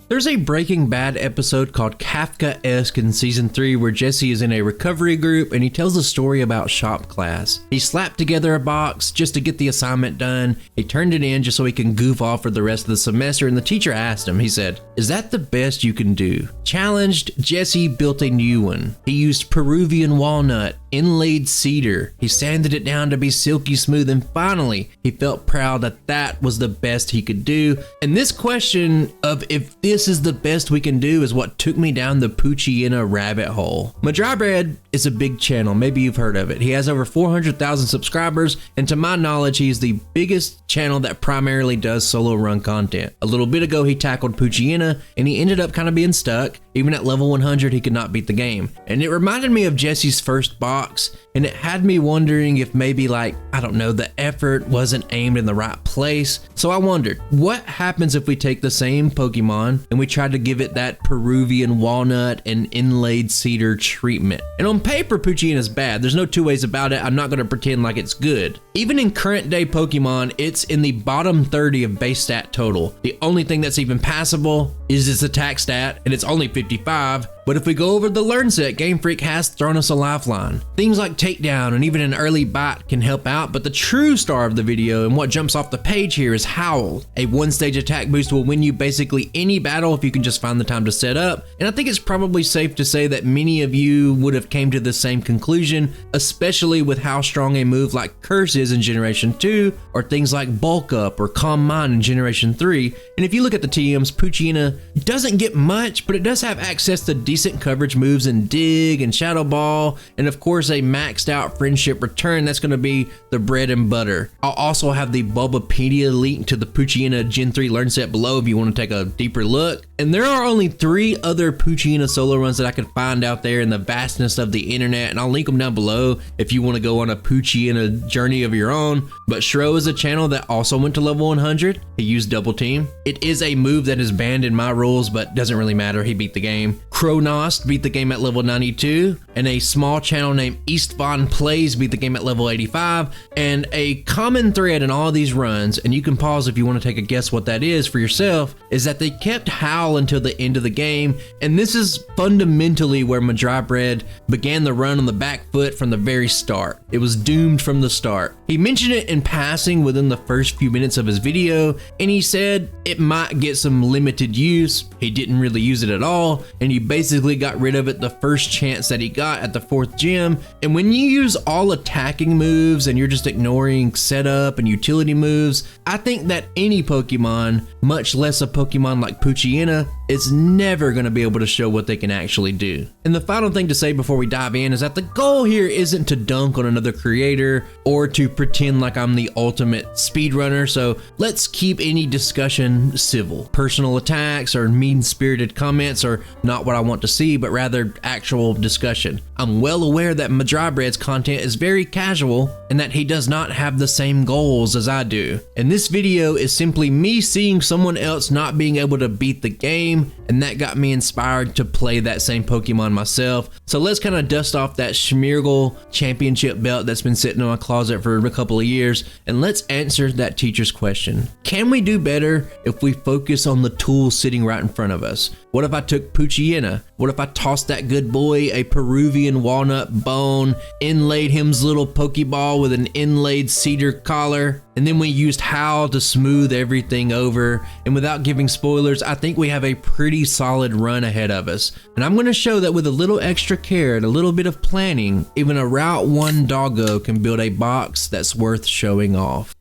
There's a Breaking Bad episode called Kafkaesque in season 3 where Jesse is in a recovery group and he tells a story about shop class. He slapped together a box just to get the assignment done. He turned it in just so he can goof off for the rest of the semester, and the teacher asked him, he said, "Is that the best you can do?" Challenged, Jesse built a new one. He used Peruvian walnut, inlaid cedar. He sanded it down to be silky smooth, and finally, he felt proud that that was the best he could do. And this question of if this is the best we can do is what took me down the Poochyena rabbit hole. Madrybread is a big channel, maybe you've heard of it. He has over 400,000 subscribers, and to my knowledge, he's the biggest channel that primarily does solo run content. A little bit ago, he tackled Poochyena, and he ended up kind of being stuck. Even at level 100, he could not beat the game. And it reminded me of Jesse's first box, and it had me wondering if maybe, like, I don't know, the effort wasn't aimed in the right place. So I wondered, what happens if we take the same Pokemon and we try to give it that Peruvian walnut and inlaid cedar treatment? And on paper, Poochyena is bad. There's no two ways about it. I'm not going to pretend like it's good. Even in current day Pokemon, it's in the bottom 30 of base stat total. The only thing that's even passable is its attack stat, and it's only 55. But if we go over the Learnset, Game Freak has thrown us a lifeline. Things like Takedown and even an early bite can help out, but the true star of the video and what jumps off the page here is Howl. A one-stage attack boost will win you basically any battle if you can just find the time to set up, and I think it's probably safe to say that many of you would have came to the same conclusion, especially with how strong a move like Curse is in Generation 2, or things like Bulk Up or Calm Mind in Generation 3. And if you look at the TMs, Poochyena doesn't get much, but it does have access to decent coverage moves in Dig and Shadow Ball, and of course a maxed out Friendship Return. That's going to be the bread and butter. I'll also have the Bulbapedia link to the Poochyena Gen 3 Learnset below if you want to take a deeper look. And there are only 3 other Poochyena solo runs that I could find out there in the vastness of the internet, and I'll link them down below if you want to go on a Poochyena journey of your own. But Shro is a channel that also went to level 100. He used Double Team. It is a move that is banned in my rules, but doesn't really matter. He beat the game. Kronaast beat the game at level 92, and a small channel named Eastvan Plays beat the game at level 85. And a common thread in all these runs, and you can pause if you want to take a guess what that is for yourself, is that they kept Howl until the end of the game, and this is fundamentally where Madrybread began the run on the back foot from the very start. It was doomed from the start. He mentioned it in passing within the first few minutes of his video, and he said it might get some limited use. He didn't really use it at all, and he basically got rid of it the first chance that he got at the 4th gym. And when you use all attacking moves and you're just ignoring setup and utility moves, I think that any Pokemon, much less a Pokemon like Poochyena, is never going to be able to show what they can actually do. And the final thing to say before we dive in is that the goal here isn't to dunk on another creator or to pretend like I'm the ultimate speedrunner, so let's keep any discussion civil. Personal attacks or mean-spirited comments are not what I want to see, but rather actual discussion. I'm well aware that Madrybread's content is very casual and that he does not have the same goals as I do. And this video is simply me seeing someone else not being able to beat the game, and that got me inspired to play that same Pokemon myself. So let's kind of dust off that Schmirgle championship belt that's been sitting in my closet for a couple of years, and let's answer that teacher's question. Can we do better if we focus on the tools sitting right in front of us? What if I took Poochyena? What if I tossed that good boy a Peruvian walnut bone, inlaid him's little Pokeball with an inlaid cedar collar, and then we used Howl to smooth everything over? And without giving spoilers, I think we have a pretty solid run ahead of us. And I'm going to show that with a little extra care and a little bit of planning, even a Route 1 doggo can build a box that's worth showing off.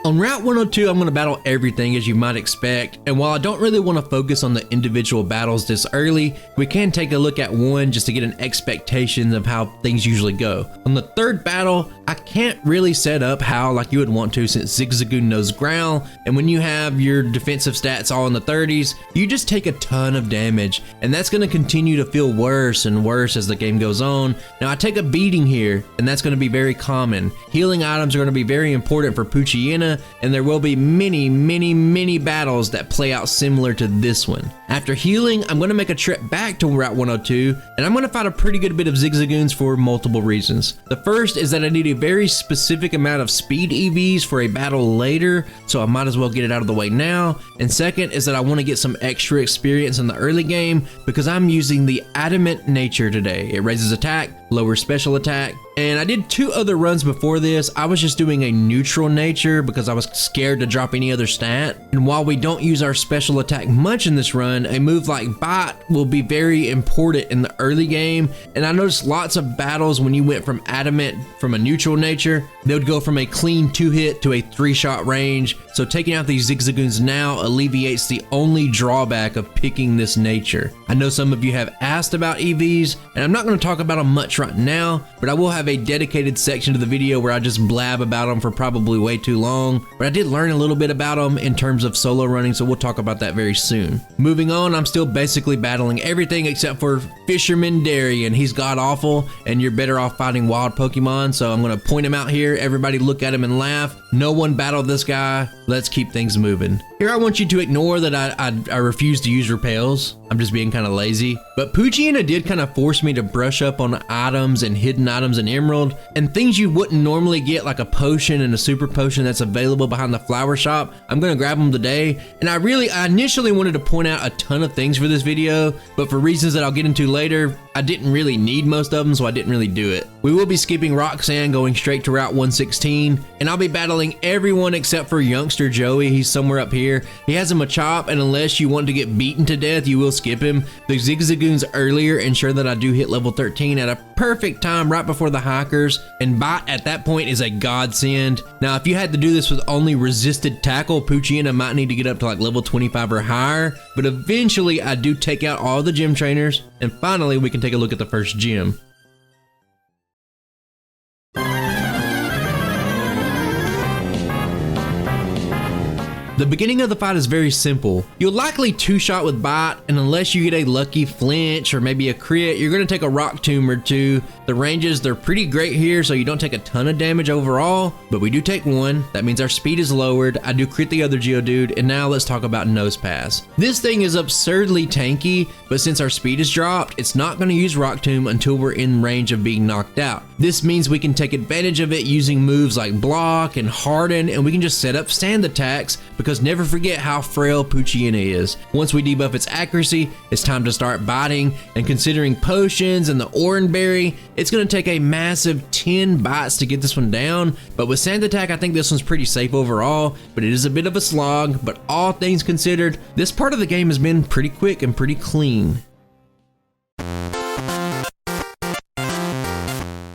On Route 102, I'm going to battle everything as you might expect, and while I don't really want to focus on the individual battles this early, we can take a look at one just to get an expectation of how things usually go. On the 3rd battle, I can't really set up Howl like you would want to since Zigzagoon knows Growl, and when you have your defensive stats all in the 30s, you just take a ton of damage, and that's going to continue to feel worse and worse as the game goes on. Now I take a beating here, and that's going to be very common. Healing items are going to be very important for Poochyena, Poochyena, and there will be many battles that play out similar to this one. After healing, I'm going to make a trip back to Route 102, and I'm going to fight a pretty good bit of Zigzagoons for multiple reasons. The first is that I need a very specific amount of speed EVs for a battle later, so I might as well get it out of the way now. And second is that I want to get some extra experience in the early game because I'm using the Adamant nature today. It raises attack, lowers special attack, and I did 2 other runs before this. I was just doing a neutral nature because I was scared to drop any other stat. And while we don't use our special attack much in this run, a move like Bite will be very important in the early game. And I noticed lots of battles when you went from Adamant from a neutral nature, they would go from a clean 2-hit to a 3-shot range. So taking out these Zigzagoons now alleviates the only drawback of picking this nature. I know some of you have asked about EVs, and I'm not going to talk about them much right now, but I will have a dedicated section to the video where I just blab about them for probably way too long. But I did learn a little bit about them in terms of solo running, so we'll talk about that very soon. Moving on, I'm still basically battling everything except for Fisherman Darien. He's god awful, and you're better off fighting wild Pokemon, so I'm going to point him out here. Everybody look at him and laugh. No one battled this guy. Let's keep things moving. Here I want you to ignore that I refuse to use repels. I'm just being kind of lazy. But Poochyena did kind of force me to brush up on items and hidden items in Emerald, and things you wouldn't normally get, like a potion and a super potion that's available behind the flower shop. I'm gonna grab them today. And I initially wanted to point out a ton of things for this video, but for reasons that I'll get into later, I didn't really need most of them, so I didn't really do it. We will be skipping Roxanne, going straight to Route 116, and I'll be battling everyone except for youngster Joey. He's somewhere up here. He has a Machop, and unless you want to get beaten to death, you will skip him. The Zigzagoons earlier ensure that I do hit level 13 at a perfect time right before the hikers, and Bite at that point is a godsend. Now, if you had to do this with only resisted tackle, Poochyena might need to get up to like level 25 or higher, but eventually I do take out all the gym trainers, and finally we can take a look at the first gym. The beginning of the fight is very simple. You'll likely 2-shot with Bite, and unless you get a lucky flinch or maybe a crit, you're going to take a Rock Tomb or 2. The ranges, they're pretty great here, so you don't take a ton of damage overall, but we do take 1. That means our speed is lowered. I do crit the other Geodude, and now let's talk about Nose Pass. This thing is absurdly tanky, but since our speed is dropped, it's not going to use Rock Tomb until we're in range of being knocked out. This means we can take advantage of it using moves like Block and Harden, and we can just set up stand attacks, because never forget how frail Poochyena is. Once we debuff its accuracy, it's time to start biting, and considering potions and the Oran Berry, it's going to take a massive 10 bites to get this one down, but with Sand Attack, I think this one's pretty safe overall, but it is a bit of a slog. But all things considered, this part of the game has been pretty quick and pretty clean.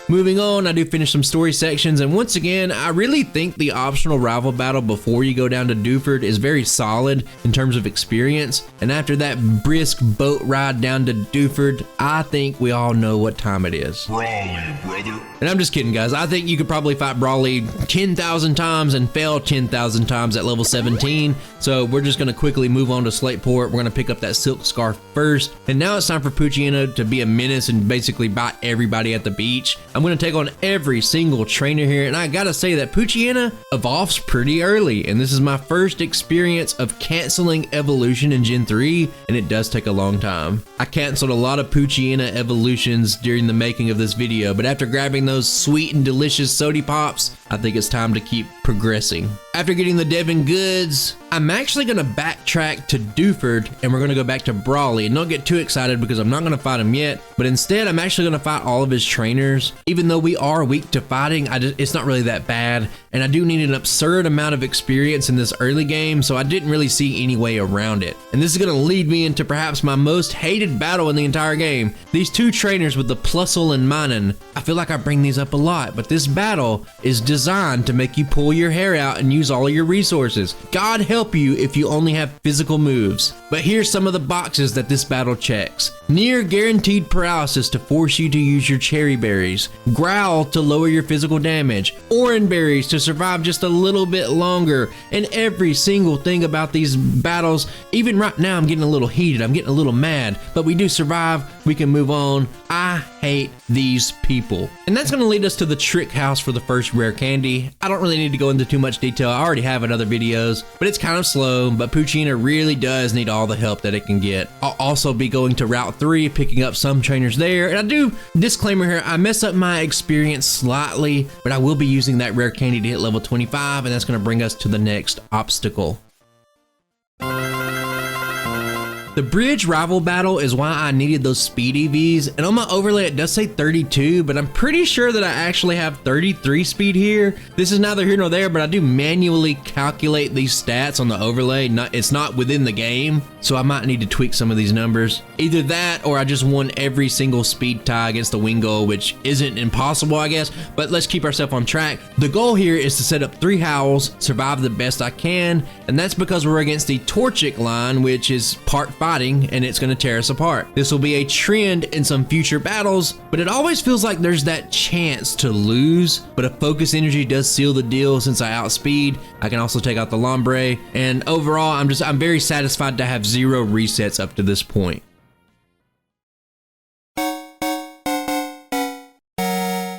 Moving on, I do finish some story sections, and once again, I really think the optional rival battle before you go down to Dewford is very solid in terms of experience, and after that brisk boat ride down to Dewford, I think we all know what time it is. Brawly, brother. And I'm just kidding, guys. I think you could probably fight Brawly 10,000 times and fail 10,000 times at level 17, so we're just going to quickly move on to Slateport. We're going to pick up that Silk Scarf first, and now it's time for Poochyena to be a menace and basically bite everybody at the beach. I'm going to take on every single trainer here, and I gotta say that Poochyena evolves pretty early, and this is my first experience of canceling evolution in Gen 3, and it does take a long time. I canceled a lot of Poochyena evolutions during the making of this video, but after grabbing those sweet and delicious Sody Pops, I think it's time to keep progressing. After getting the Devon goods, I'm actually going to backtrack to Dewford, and we're going to go back to Brawly. And don't get too excited because I'm not going to fight him yet, but instead I'm actually going to fight all of his trainers. Even though we are weak to fighting, it's not really that bad, and I do need an absurd amount of experience in this early game, so I didn't really see any way around it. And this is going to lead me into perhaps my most hated battle in the entire game. These two trainers with the Plusle and Minun. I feel like I bring these up a lot, but this battle is designed to make you pull your hair out and use all of your resources. God help you if you only have physical moves. But here's some of the boxes that this battle checks. Near guaranteed paralysis to force you to use your cherry berries. Growl to lower your physical damage. Orange berries to survive just a little bit longer. And every single thing about these battles, even right now I'm getting a little heated, I'm getting a little mad, but we do survive, we can move on. I hate these people. And that's gonna lead us to the trick house for the first rare candy. I don't really need to go into too much detail, I already have in other videos, but it's kind of slow, but Poochyena really does need all the help that it can get. I'll also be going to Route 3, picking up some trainers there, and I do, disclaimer here, I mess up my experience slightly, but I will be using that rare candy to hit level 25, and that's gonna bring us to the next obstacle. The bridge rival battle is why I needed those speed EVs, and on my overlay it does say 32, but I'm pretty sure that I actually have 33 speed here. This is neither here nor there, but I do manually calculate these stats on the overlay. It's not within the game, so I might need to tweak some of these numbers. Either that, or I just won every single speed tie against the win goal, which isn't impossible, I guess, but let's keep ourselves on track. The goal here is to set up 3 howls, survive the best I can, and that's because we're against the Torchic line, which is part fighting, and it's going to tear us apart. This will be a trend in some future battles, but it always feels like there's that chance to lose, but a focus energy does seal the deal since I outspeed. I can also take out the Lombre, and overall I'm very satisfied to have 0 resets up to this point.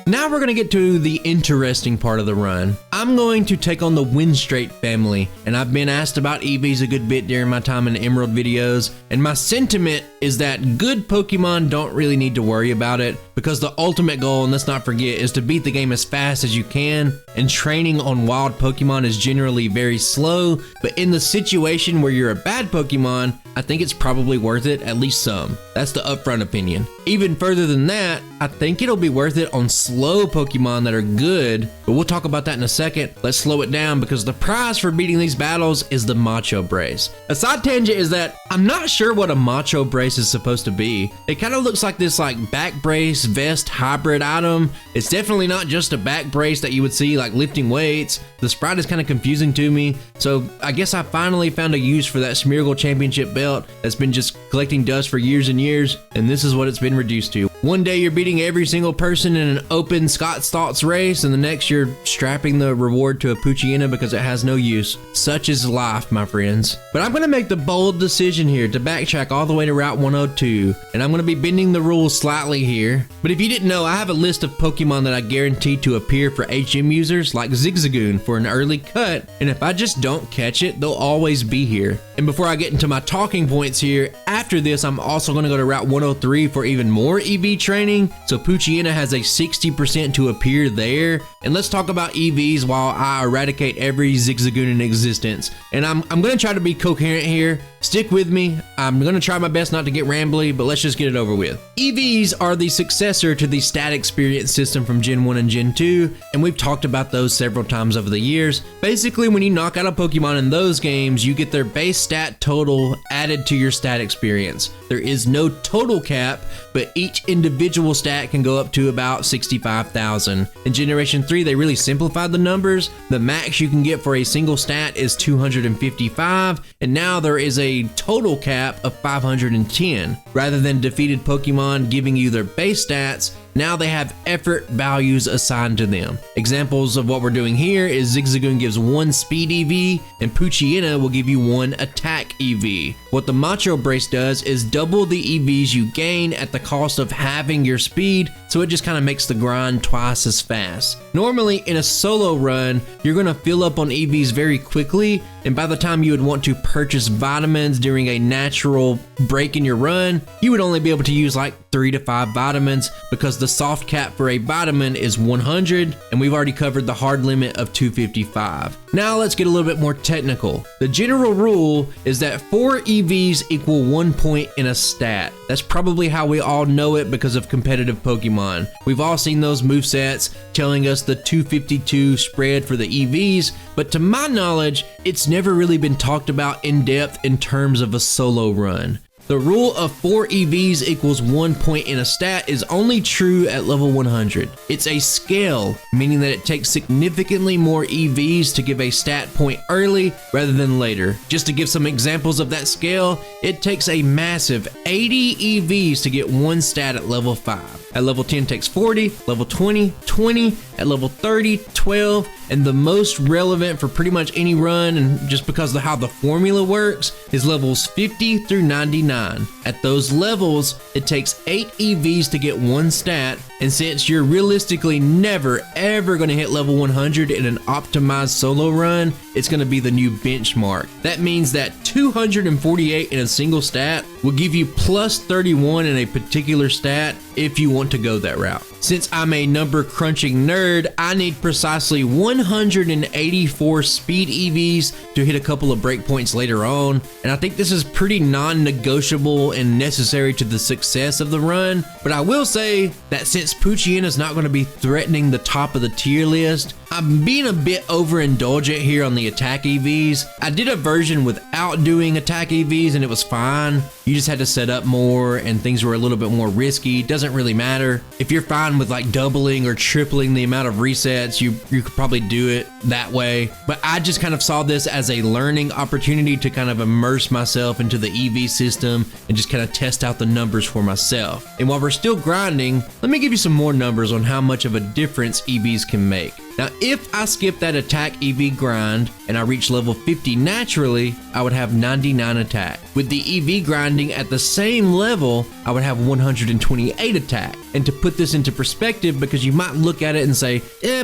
Now we're gonna get to the interesting part of the run. I'm going to take on the Winstraight family, and I've been asked about EVs a good bit during my time in Emerald videos, and my sentiment is that good Pokemon don't really need to worry about it, because the ultimate goal, and let's not forget, is to beat the game as fast as you can, and training on wild Pokemon is generally very slow, but in the situation where you're a bad Pokemon, I think it's probably worth it, at least some. That's the upfront opinion. Even further than that, I think it'll be worth it on slow Pokemon that are good, but we'll talk about that in a second. Let's slow it down because the prize for beating these battles is the Macho Brace. A side tangent is that I'm not sure what a Macho Brace is supposed to be. It kind of looks like this back brace vest hybrid item. It's definitely not just a back brace that you would see like lifting weights. The sprite is kind of confusing to me, so I guess I finally found a use for that Smeargle Championship belt that's been just collecting dust for years and years, and this is what it's been reduced to. One day you're beating every single person in an open Scott's Thoughts race, and the next you're strapping the reward to a Poochyena because it has no use. Such is life, my friends. But I'm gonna make the bold decision here to backtrack all the way to Route 102, and I'm gonna be bending the rules slightly here. But if you didn't know, I have a list of Pokemon that I guarantee to appear for HM users, like Zigzagoon for an early cut, and if I just don't catch it, they'll always be here. And before I get into my talking points here, after this I'm also gonna go to Route 103 for even more EV training, so Poochyena has a 60% to appear there. And let's talk about EVs while I eradicate every Zigzagoon in existence. And I'm gonna try to be coherent here. Stick with me. I'm gonna try my best not to get rambly, but let's just get it over with. EVs are the successor to the stat experience system from Gen 1 and Gen 2, and we've talked about those several times over the years. Basically, when you knock out a Pokemon in those games, you get their base stat total added to your stat experience. There is no total cap, but each individual stat can go up to about 65,000. In Generation 3, they really simplified the numbers. The max you can get for a single stat is 255, and now there is a total cap of 510. Rather than defeated Pokemon giving you their base stats, now they have effort values assigned to them. Examples of what we're doing here is Zigzagoon gives 1 speed EV, and Poochyena will give you 1 attack EV. What the Macho Brace does is double the EVs you gain at the cost of halving your speed, so it just kind of makes the grind twice as fast. Normally in a solo run, you're gonna fill up on EVs very quickly, and by the time you would want to purchase vitamins during a natural break in your run, you would only be able to use like 3 to 5 vitamins because the soft cap for a vitamin is 100, and we've already covered the hard limit of 255. Now let's get a little bit more technical. The general rule is that 4 EVs equal 1 point in a stat. That's probably how we all know it because of competitive Pokemon. We've all seen those movesets telling us the 252 spread for the EVs, but to my knowledge, it's never really been talked about in depth in terms of a solo run. The rule of 4 EVs equals 1 point in a stat is only true at level 100. It's a scale, meaning that it takes significantly more EVs to give a stat point early rather than later. Just to give some examples of that scale, it takes a massive 80 EVs to get 1 stat at level 5. At level 10 takes 40, level 20, 20, at level 30, 12, and the most relevant for pretty much any run, and just because of how the formula works, is levels 50 through 99. At those levels, it takes 8 EVs to get 1 stat, and since you're realistically never ever going to hit level 100 in an optimized solo run, it's going to be the new benchmark. That means that 248 in a single stat will give you plus 31 in a particular stat if you want to go that route. Since I'm a number crunching nerd, I need precisely 184 speed EVs to hit a couple of breakpoints later on, and I think this is pretty non-negotiable and necessary to the success of the run. But I will say that since Poochyena is not going to be threatening the top of the tier list, I'm being a bit overindulgent here on the attack EVs. I did a version without doing attack EVs and it was fine. You just had to set up more and things were a little bit more risky. Doesn't really matter. If you're fine with like doubling or tripling the amount of resets, you could probably do it that way. But I just kind of saw this as a learning opportunity to kind of immerse myself into the EV system and just kind of test out the numbers for myself. And while we're still grinding, let me give you some more numbers on how much of a difference EVs can make. Now, if I skip that attack EV grind and I reach level 50 naturally, I would have 99 attack. With the EV grinding at the same level, I would have 128 attack. And to put this into perspective, because you might look at it and say,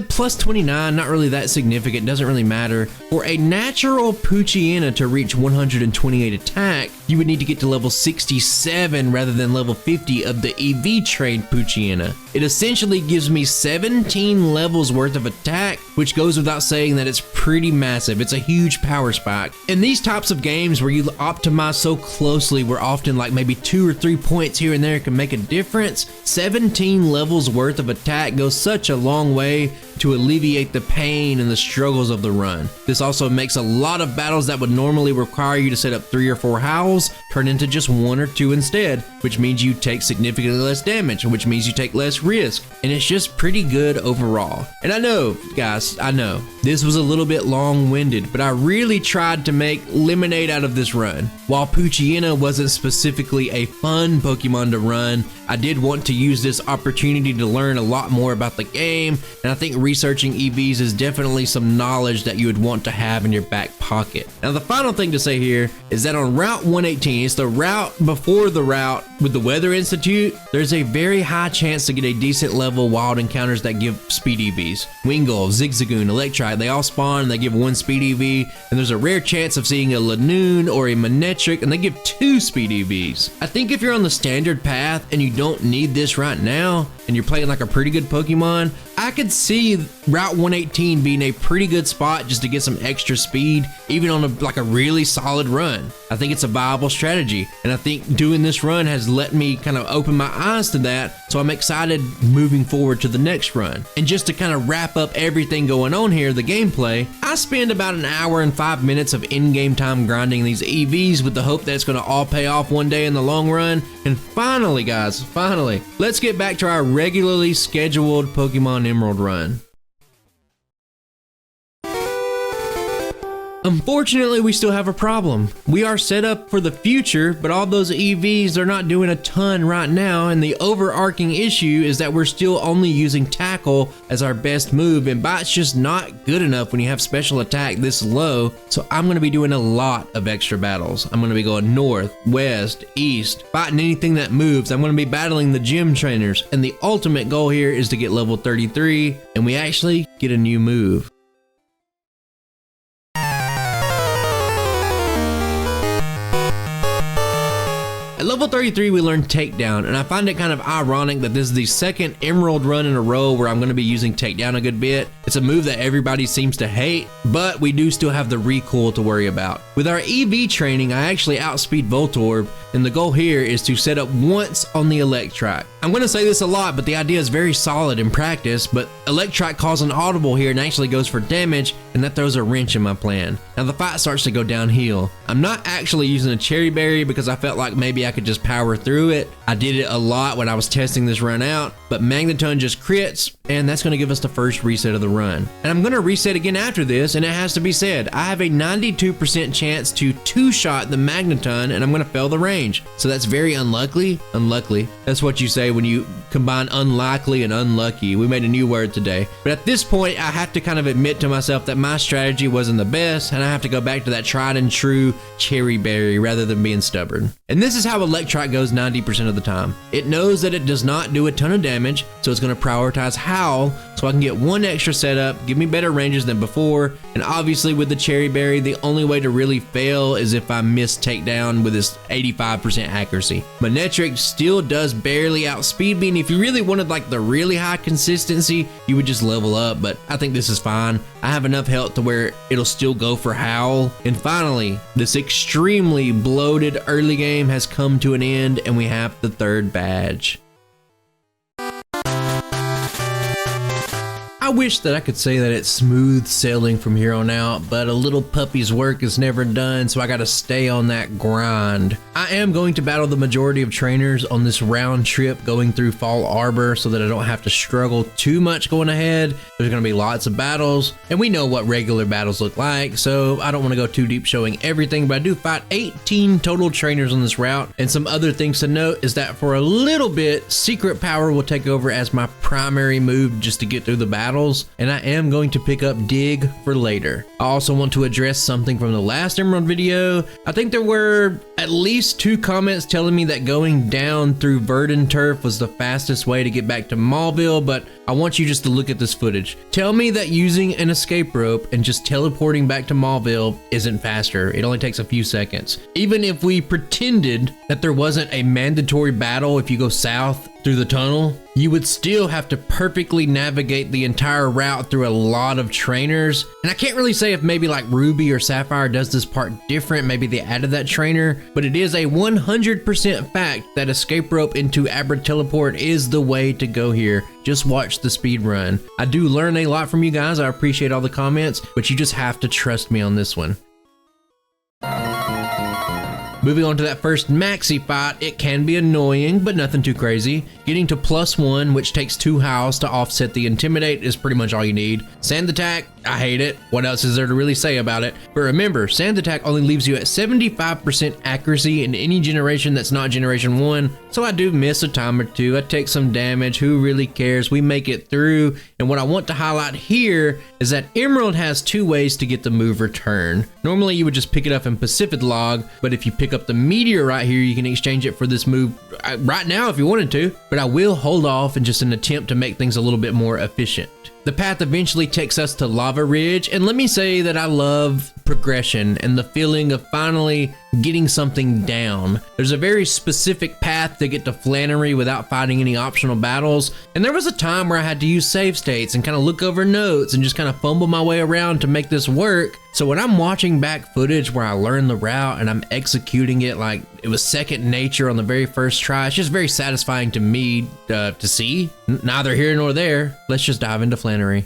plus 29, not really that significant, doesn't really matter. For a natural Poochyena to reach 128 attack, you would need to get to level 67 rather than level 50 of the EV trained Poochyena. It essentially gives me 17 levels worth of attack, which goes without saying that it's pretty massive. It's a huge power spike. In these types of games where you optimize so closely, where often like maybe 2 or 3 points here and there can make a difference, 17 levels worth of attack goes such a long way to alleviate the pain and the struggles of the run. This also makes a lot of battles that would normally require you to set up 3 or 4 howls turn into just 1 or 2 instead, which means you take significantly less damage, which means you take less risk, and it's just pretty good overall. And I know, guys, I know, this was a little bit long-winded, but I really tried to make lemonade out of this run. While Poochyena wasn't specifically a fun Pokemon to run, I did want to use this opportunity to learn a lot more about the game, and I think researching EVs is definitely some knowledge that you would want to have in your back pocket. Now, the final thing to say here is that on Route 118, it's the route before the route with the Weather Institute, there's a very high chance to get a decent level wild encounters that give speed EVs. Wingull, Zigzagoon, Electrite, they all spawn and they give 1 speed EV, and there's a rare chance of seeing a Lanoon or a Manectric and they give 2 speed EVs. I think if you're on the standard path and you don't need this right now, and you're playing like a pretty good Pokemon, I could see Route 118 being a pretty good spot just to get some extra speed, even on a really solid run. I think it's a viable strategy, and I think doing this run has let me kind of open my eyes to that, so I'm excited moving forward to the next run. And just to kind of wrap up everything going on here, the gameplay, I spend about an hour and 5 minutes of in-game time grinding these EVs with the hope that it's going to all pay off one day in the long run. And finally, guys, finally, let's get back to our regularly scheduled Pokemon Emerald run. Unfortunately, we still have a problem. We are set up for the future, but all those EVs are not doing a ton right now, and the overarching issue is that we're still only using Tackle as our best move, and Bite's just not good enough when you have special attack this low, so I'm going to be doing a lot of extra battles. I'm going to be going north, west, east, fighting anything that moves. I'm going to be battling the gym trainers, and the ultimate goal here is to get level 33, and we actually get a new move. At level 33, we learned Takedown, and I find it kind of ironic that this is the second Emerald run in a row where I'm going to be using Takedown a good bit. It's a move that everybody seems to hate, but we do still have the recoil to worry about. With our EV training, I actually outspeed Voltorb, and the goal here is to set up once on the Electrike. I'm going to say this a lot, but the idea is very solid in practice, but Electrike calls an audible here and actually goes for damage, and that throws a wrench in my plan. Now the fight starts to go downhill. I'm not actually using a Cherry Berry because I felt like maybe I could just power through it. I did it a lot when I was testing this run out, but Magneton just crits, and that's going to give us the first reset of the run. And I'm going to reset again after this, and it has to be said, I have a 92% chance to two-shot the Magneton, and I'm going to fail the range. So that's very unlikely. Unlucky. That's what you say when you combine unlikely and unlucky. We made a new word today. But at this point, I have to kind of admit to myself that my strategy wasn't the best, and I have to go back to that tried and true Cherry Berry rather than being stubborn. And this is how Electrike goes 90% of the time. It knows that it does not do a ton of damage, so it's going to prioritize Howl so I can get one extra setup, give me better ranges than before, and obviously with the Cherry Berry, the only way to really fail is if I miss takedown with this 85% accuracy. Manectric still does barely outspeed me, and if you really wanted like the really high consistency, you would just level up, but I think this is fine. I have enough health to where it'll still go for Howl. And finally, this extremely bloated early game has come to an end, and we have the third badge. I wish that I could say that it's smooth sailing from here on out, but a little puppy's work is never done, so I gotta stay on that grind. I am going to battle the majority of trainers on this round trip going through Fall Arbor so that I don't have to struggle too much going ahead. There's gonna be lots of battles, and we know what regular battles look like, so I don't want to go too deep showing everything, but I do fight 18 total trainers on this route. And some other things to note is that for a little bit, Secret Power will take over as my primary move just to get through the battle. And I am going to pick up Dig for later. I also want to address something from the last Emerald video. I think there were at least 2 comments telling me that going down through Verdant Turf was the fastest way to get back to Mauville, but I want you just to look at this footage. Tell me that using an escape rope and just teleporting back to Mauville isn't faster. It only takes a few seconds. Even if we pretended that there wasn't a mandatory battle if you go south through the tunnel, you would still have to perfectly navigate the entire route through a lot of trainers. And I can't really say if maybe like Ruby or Sapphire does this part different, maybe they added that trainer, but it is a 100% fact that escape rope into Abra teleport is the way to go here. Just watch the speed run. I do learn a lot from you guys. I appreciate all the comments, but you just have to trust me on this one. Moving on to that first maxi fight, it can be annoying, but nothing too crazy. Getting to +1, which takes 2 howls to offset the Intimidate, is pretty much all you need. Sand Attack, I hate it. What else is there to really say about it? But remember, Sand Attack only leaves you at 75% accuracy in any generation that's not Generation 1, so I do miss a time or two. I take some damage, who really cares? We make it through, and what I want to highlight here is that Emerald has 2 ways to get the move return. Normally you would just pick it up in Pacific Log, but if you pick up the meteor right here, you can exchange it for this move right now if you wanted to, but I will hold off in just an attempt to make things a little bit more efficient. The path eventually takes us to Lava Ridge, and let me say that I love progression and the feeling of finally getting something down. There's a very specific path to get to Flannery without fighting any optional battles, and there was a time where I had to use save states and kind of look over notes and just kind of fumble my way around to make this work. So when I'm watching back footage where I learned the route and I'm executing it like it was second nature on the very first try, it's just very satisfying to me to see. Neither here nor there. Let's just dive into Flannery.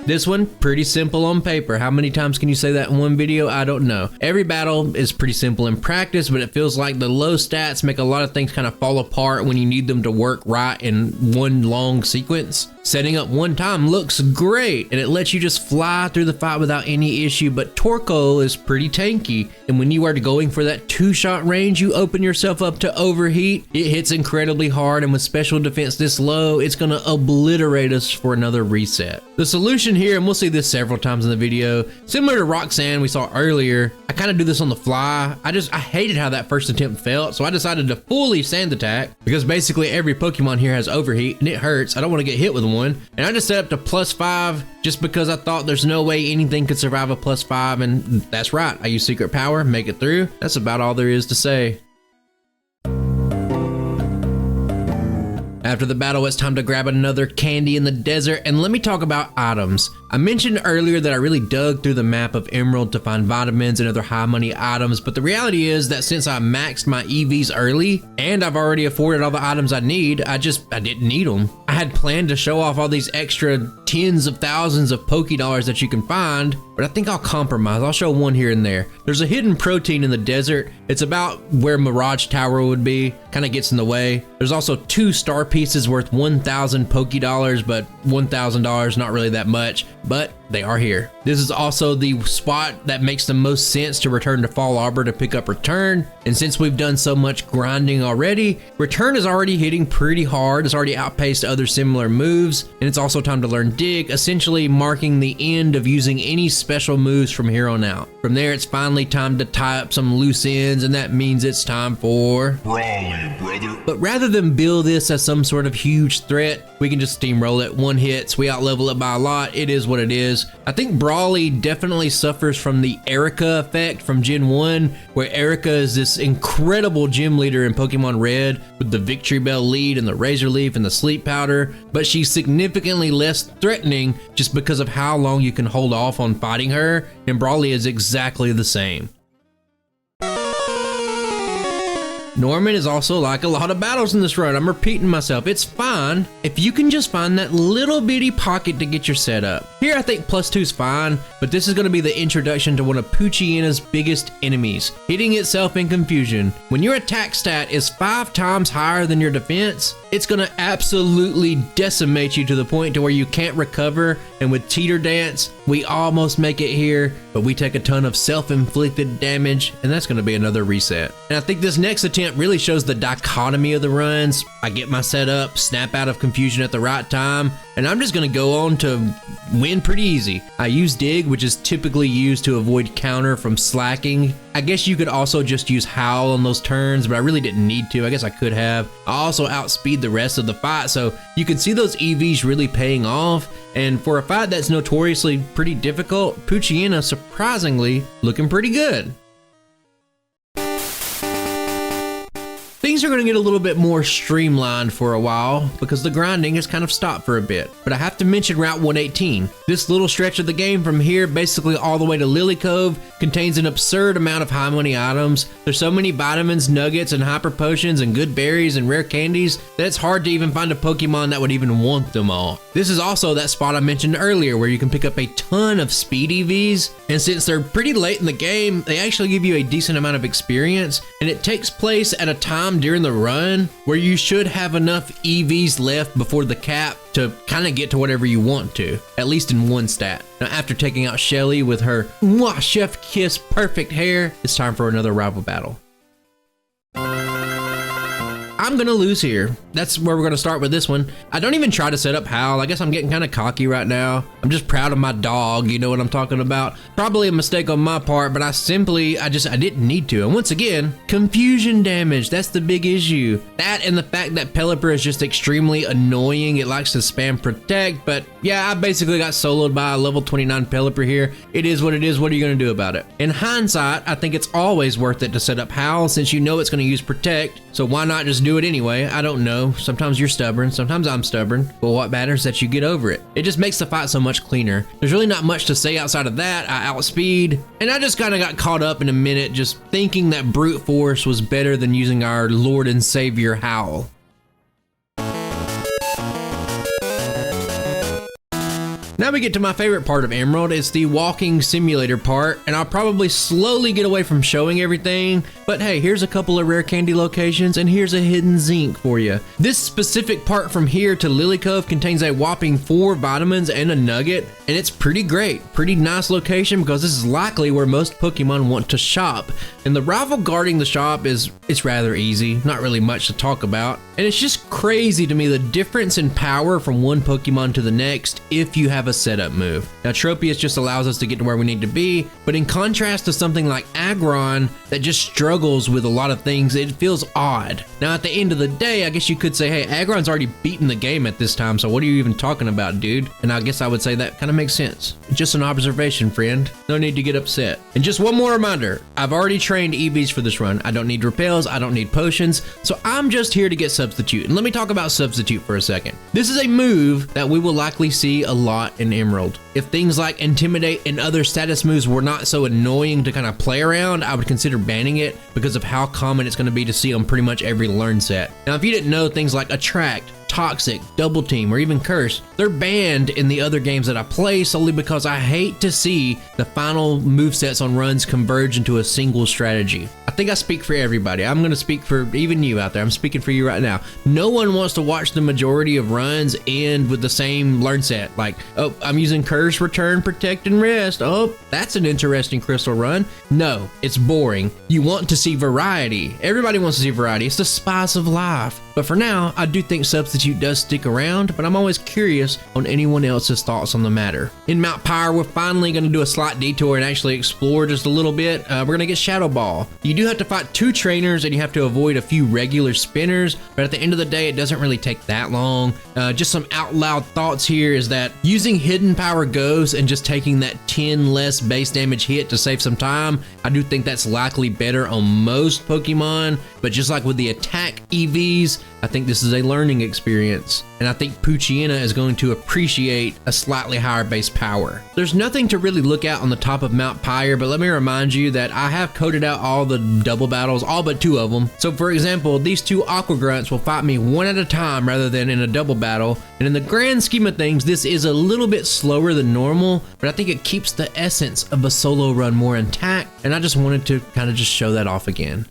This one, pretty simple on paper. How many times can you say that in one video? I don't know. Every battle is pretty simple in practice, but it feels like the low stats make a lot of things kind of fall apart when you need them to work right in one long sequence. Setting up one time looks great, and it lets you just fly through the fight without any issue, but Torkoal is pretty tanky, and when you are going for that 2-shot range, you open yourself up to overheat. It hits incredibly hard, and with special defense this low, it's gonna obliterate us for another reset. The solution here, and we'll see this several times in the video, similar to Roxanne we saw earlier, I kind of do this on the fly. I hated how that first attempt felt, so I decided to fully Sand Attack, because basically every Pokemon here has overheat, and it hurts. I don't want to get hit with one. And I just set up to +5 just because I thought there's no way anything could survive a +5, and that's right. I use Secret Power, make it through. That's about all there is to say. After the battle, it's time to grab another candy in the desert, and let me talk about items. I mentioned earlier that I really dug through the map of Emerald to find vitamins and other high money items, but the reality is that since I maxed my EVs early and I've already afforded all the items I need, I didn't need them. I had planned to show off all these extra tens of thousands of Pokédollars that you can find, but I think I'll compromise. I'll show one here and there. There's a hidden protein in the desert. It's about where Mirage Tower would be, kind of gets in the way. There's also 2 star pieces worth 1,000 Pokédollars, but $1,000 not really that much, but they are here. This is also the spot that makes the most sense to return to Fall Arbor to pick up Return, and since we've done so much grinding already, Return is already hitting pretty hard. It's already outpaced other similar moves, and it's also time to learn Dig, essentially marking the end of using any special moves from here on out. From there, it's finally time to tie up some loose ends, and that means it's time for Brawly, brother. But rather than bill this as some sort of huge threat, we can just steamroll it. 1 hits, we outlevel it by a lot. It is what it is. I think Brawly definitely suffers from the Erica effect from Gen 1, where Erica is this incredible gym leader in Pokemon Red with the Victory Bell lead and the Razor Leaf and the Sleep Powder, but she's significantly less threatening just because of how long you can hold off on fighting her, and Brawly is exactly the same. Norman is also like a lot of battles in this run. I'm repeating myself. It's fine if you can just find that little bitty pocket to get your setup. Here I think +2 is fine, but this is going to be the introduction to one of Poochyena's biggest enemies, hitting itself in confusion. When your attack stat is 5 times higher than your defense, it's going to absolutely decimate you to the point to where you can't recover, and with Teeter Dance, we almost make it here, but we take a ton of self-inflicted damage, and that's going to be another reset. And I think this next attempt really shows the dichotomy of the runs. I get my setup, snap out of confusion at the right time, and I'm just going to go on to win pretty easy. I use Dig, which is typically used to avoid counter from slacking. I guess you could also just use Howl on those turns, but I really didn't need to. I guess I could have. I also outspeed the rest of the fight, so you can see those EVs really paying off. And for a fight that's notoriously pretty difficult, Poochyena surprisingly looking pretty good. Things are going to get a little bit more streamlined for a while because the grinding has kind of stopped for a bit. But I have to mention Route 118. This little stretch of the game from here basically all the way to Lily Cove contains an absurd amount of high money items. There's so many vitamins, nuggets, and hyper potions and good berries and rare candies that it's hard to even find a Pokemon that would even want them all. This is also that spot I mentioned earlier where you can pick up a ton of speed EVs, and since they're pretty late in the game, they actually give you a decent amount of experience, and it takes place at a time during the run where you should have enough EVs left before the cap to kind of get to whatever you want to, at least in one stat. Now after taking out Shelly with her mwah, chef kiss perfect hair, it's time for another rival battle. I'm gonna lose here. That's where we're gonna start with this one. I don't even try to set up Howl. I guess I'm getting kind of cocky right now. I'm just proud of my dog, you know what I'm talking about. Probably a mistake on my part, but I didn't need to. And once again, confusion damage, that's the big issue. That and the fact that Pelipper is just extremely annoying. It likes to spam protect, but yeah, I basically got soloed by a level 29 Pelipper here. It is what it is. What are you gonna do about it? In hindsight, I think it's always worth it to set up Howl since you know it's gonna use protect, so why not just do it anyway? I don't know. Sometimes you're stubborn, sometimes I'm stubborn, but what matters is that you get over it. It just makes the fight so much cleaner. There's really not much to say outside of that. I outspeed, and I just kind of got caught up in a minute just thinking that brute force was better than using our Lord and Savior Howl. Now we get to my favorite part of Emerald. It's the walking simulator part, and I'll probably slowly get away from showing everything, but hey, here's a couple of rare candy locations, and here's a hidden zinc for you. This specific part from here to Lily Cove contains a whopping 4 vitamins and a nugget, and it's pretty great. Pretty nice location because this is likely where most Pokemon want to shop, and the rival guarding the shop it's rather easy, not really much to talk about, and it's just crazy to me the difference in power from one Pokemon to the next if you have a setup move. Now Tropius just allows us to get to where we need to be, but in contrast to something like Aggron that just struggles with a lot of things, it feels odd. Now at the end of the day, I guess you could say, hey, Aggron's already beaten the game at this time, so what are you even talking about, dude? And I guess I would say that kind of makes sense. Just an observation, friend. No need to get upset. And just one more reminder, I've already trained EVs for this run. I don't need repels, I don't need potions, so I'm just here to get Substitute. And let me talk about Substitute for a second. This is a move that we will likely see a lot in Emerald. If things like Intimidate and other status moves were not so annoying to kind of play around, I would consider banning it because of how common it's going to be to see on pretty much every learn set. Now, if you didn't know, things like Attract, Toxic, Double Team, or even Curse, they're banned in the other games that I play solely because I hate to see the final movesets on runs converge into a single strategy. I think I speak for everybody. I'm going to speak for even you out there. I'm speaking for you right now. No one wants to watch the majority of runs end with the same learn set. Like, oh, I'm using Curse, Return, Protect, and Rest. Oh, that's an interesting crystal run. No, it's boring. You want to see variety. Everybody wants to see variety. It's the spice of life. But for now, I do think Substitute does stick around, but I'm always curious on anyone else's thoughts on the matter. In Mount Pyre, we're finally going to do a slight detour and actually explore just a little bit. We're going to get Shadow Ball. You do have to fight 2 trainers and you have to avoid a few regular spinners, but at the end of the day, it doesn't really take that long. Just some out loud thoughts here is that using Hidden Power Ghost and just taking that 10 less base damage hit to save some time, I do think that's likely better on most Pokemon, but just like with the attack EVs, I think this is a learning experience, and I think Poochyena is going to appreciate a slightly higher base power. There's nothing to really look at on the top of Mount Pyre, but let me remind you that I have coded out all the double battles, all but 2 of them. So for example, these 2 Aqua Grunts will fight me one at a time rather than in a double battle, and in the grand scheme of things, this is a little bit slower than normal, but I think it keeps the essence of a solo run more intact, and I just wanted to kind of just show that off again.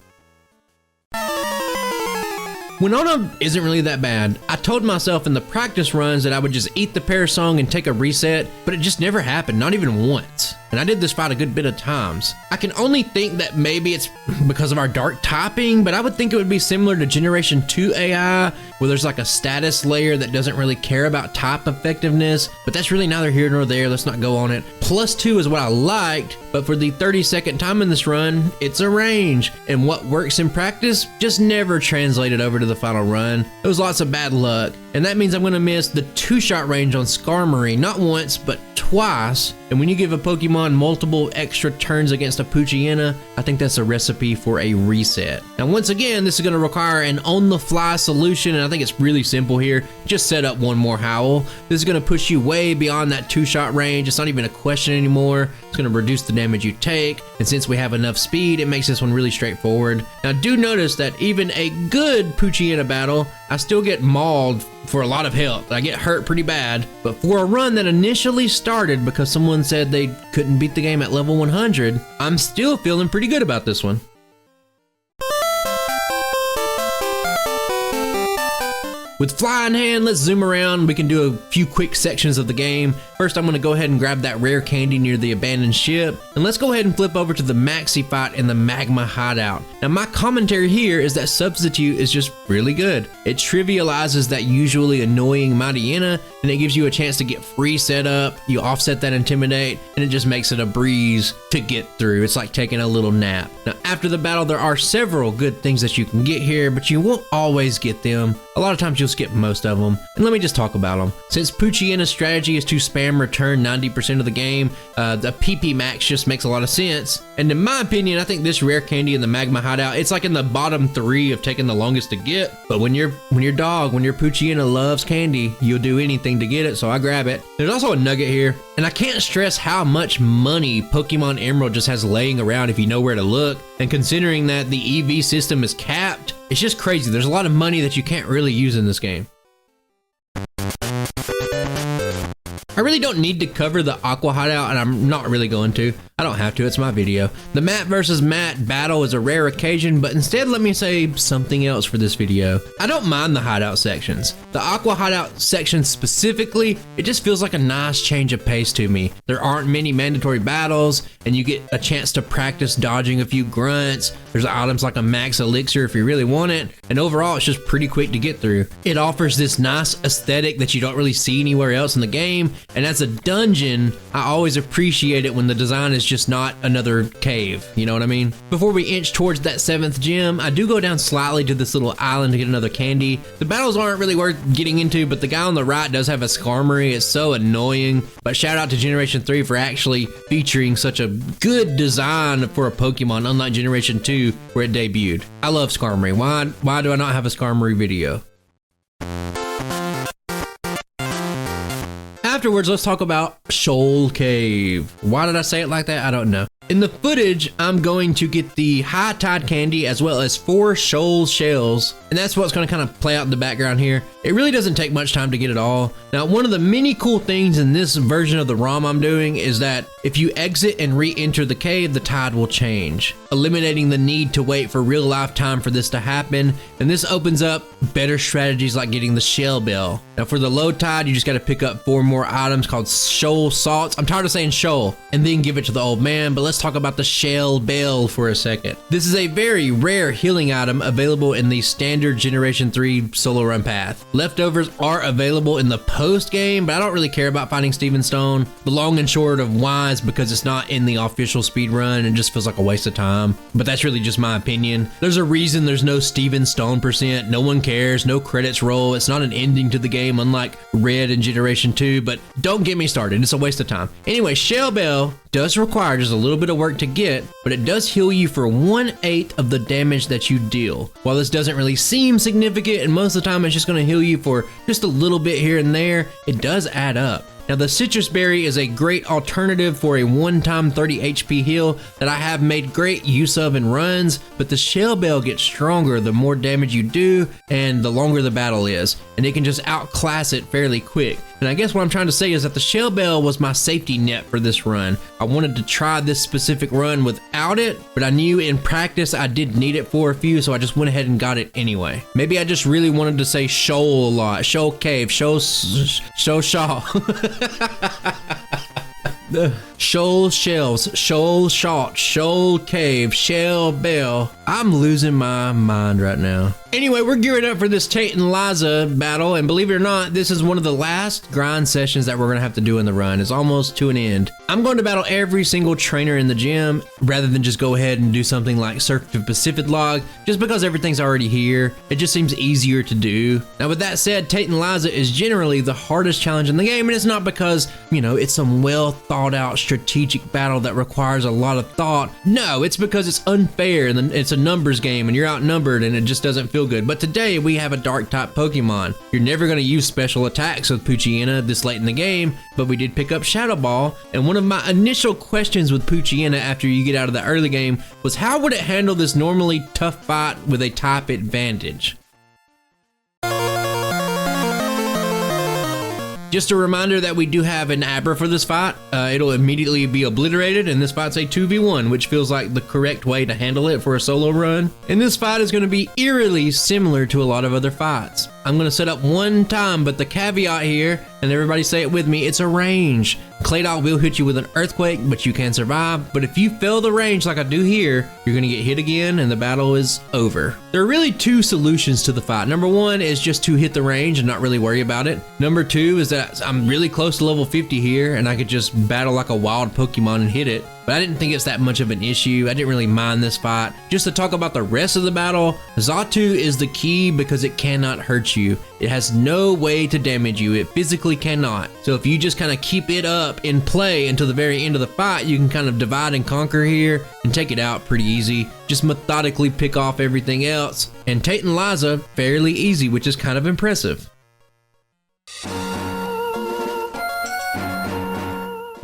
Winona isn't really that bad. I told myself in the practice runs that I would just eat the Parasong and take a reset, but it just never happened, not even once. And I did this fight a good bit of times. I can only think that maybe it's because of our dark typing, but I would think it would be similar to Generation 2 AI, where there's like a status layer that doesn't really care about type effectiveness, but that's really neither here nor there. Let's not go on it. +2 is what I liked, but for the 32nd time in this run, it's a range, and what works in practice just never translated over to the final run. There was lots of bad luck, and that means I'm gonna miss the 2-shot range on Skarmory, not once, but twice. And when you give a Pokemon multiple extra turns against a Poochyena, I think that's a recipe for a reset. Now, once again, this is going to require an on-the-fly solution, and I think it's really simple here. Just set up one more Howl. This is going to push you way beyond that 2-shot range. It's not even a question anymore. It's going to reduce the damage you take, and since we have enough speed, it makes this one really straightforward. Now, do notice that even a good Poochyena battle, I still get mauled for a lot of health. I get hurt pretty bad, but for a run that initially started because someone said they couldn't beat the game at level 100, I'm still feeling pretty good about this one. With Fly in hand, let's zoom around. We can do a few quick sections of the game. First, I'm gonna go ahead and grab that rare candy near the abandoned ship. And let's go ahead and flip over to the Maxi fight in the Magma hideout. Now, my commentary here is that Substitute is just really good. It trivializes that usually annoying Mightyena, and it gives you a chance to get free setup. You offset that Intimidate, and it just makes it a breeze to get through. It's like taking a little nap. Now, after the battle, there are several good things that you can get here, but you won't always get them. A lot of times you'll skip most of them, and let me just talk about them. Since Poochyena's strategy is to spam return 90% of the game, the PP max just makes a lot of sense, and in my opinion, I think this rare candy in the Magma hideout, it's like in the bottom 3 of taking the longest to get, but when your Poochyena loves candy, you'll do anything to get it, so I grab it. There's also a nugget here, and I can't stress how much money Pokemon Emerald just has laying around if you know where to look, and considering that the EV system is capped, it's just crazy. There's a lot of money that you can't really use in this game. I really don't need to cover the Aqua hideout, and I'm not really going to. I don't have to, it's my video. The Matt versus Matt battle is a rare occasion, but instead let me say something else for this video. I don't mind the hideout sections. The Aqua hideout section specifically, it just feels like a nice change of pace to me. There aren't many mandatory battles, and you get a chance to practice dodging a few grunts. There's items like a max elixir if you really want it, and overall it's just pretty quick to get through. It offers this nice aesthetic that you don't really see anywhere else in the game, and as a dungeon, I always appreciate it when the design is just not another cave, you know what I mean? Before we inch towards that 7th gym, I do go down slightly to this little island to get another candy. The battles aren't really worth getting into, but the guy on the right does have a Skarmory. It's so annoying, but shout out to Generation 3 for actually featuring such a good design for a Pokemon, unlike Generation 2 where it debuted. I love Skarmory. Why do I not have a Skarmory video? Afterwards, let's talk about Shoal Cave. Why did I say it like that? I don't know. In the footage, I'm going to get the High Tide candy as well as 4 shoal shells, and that's what's going to kind of play out in the background here. It really doesn't take much time to get it all. Now, one of the many cool things in this version of the ROM I'm doing is that if you exit and re-enter the cave, the tide will change, eliminating the need to wait for real life time for this to happen, and this opens up better strategies like getting the shell bell. Now, for the low tide, you just got to pick up 4 more items called shoal salts. I'm tired of saying shoal, and then give it to the old man, but let's talk about the shell bell for a second. This is a very rare healing item available in the standard Generation 3 solo run path. Leftovers are available in the post game, but I don't really care about finding Steven Stone. The long and short of why is because it's not in the official speed run, it just feels like a waste of time, but that's really just my opinion. There's a reason there's no Steven Stone percent. No one cares, no credits roll. It's not an ending to the game unlike Red and Generation 2, but don't get me started, it's a waste of time. Anyway, shell bell does require just a little bit of work to get, but it does heal you for 1/8 of the damage that you deal. While this doesn't really seem significant, and most of the time it's just going to heal you for just a little bit here and there, it does add up. Now, the citrus berry is a great alternative for a one-time 30 HP heal that I have made great use of in runs, but the shell bell gets stronger the more damage you do and the longer the battle is, and it can just outclass it fairly quick. And I guess what I'm trying to say is that the shell bell was my safety net for this run. I wanted to try this specific run without it, but I knew in practice I did need it for a few, so I just went ahead and got it anyway. Maybe I just really wanted to say shoal a lot. Shoal cave, shoal shaw. Shoal shells, shoal shot, shoal cave, shell bell. I'm losing my mind right now. Anyway, we're gearing up for this Tate and Liza battle, and believe it or not, this is one of the last grind sessions that we're gonna have to do in the run. It's almost to an end. I'm going to battle every single trainer in the gym rather than just go ahead and do something like Surf to Pacific Log, just because everything's already here. It just seems easier to do. Now, with that said, Tate and Liza is generally the hardest challenge in the game, and it's not because, you know, it's some well thought out strategic battle that requires a lot of thought. No, it's because it's unfair and it's a numbers game and you're outnumbered and it just doesn't feel good. But today we have a dark type Pokemon. You're never going to use special attacks with Poochyena this late in the game, but we did pick up Shadow Ball, and one of my initial questions with Poochyena after you get out of the early game was how would it handle this normally tough fight with a type advantage? Just a reminder that we do have an Abra for this fight. It'll immediately be obliterated, and this fight's a 2v1, which feels like the correct way to handle it for a solo run. And this fight is going to be eerily similar to a lot of other fights. I'm going to set up one time, but the caveat here, and everybody say it with me, it's a range. Claydol will hit you with an earthquake, but you can survive. But if you fail the range like I do here, you're going to get hit again and the battle is over. There are really two solutions to the fight. Number one is just to hit the range and not really worry about it. Number two is that I'm really close to level 50 here and I could just battle like a wild Pokemon and hit it. But I didn't think it's that much of an issue. I didn't really mind this fight. Just to talk about the rest of the battle, Xatu is the key because it cannot hurt you. It has no way to damage you. It physically cannot. So if you just kind of keep it up in play until the very end of the fight, you can kind of divide and conquer here and take it out pretty easy. Just methodically pick off everything else. And Tate and Liza, fairly easy, which is kind of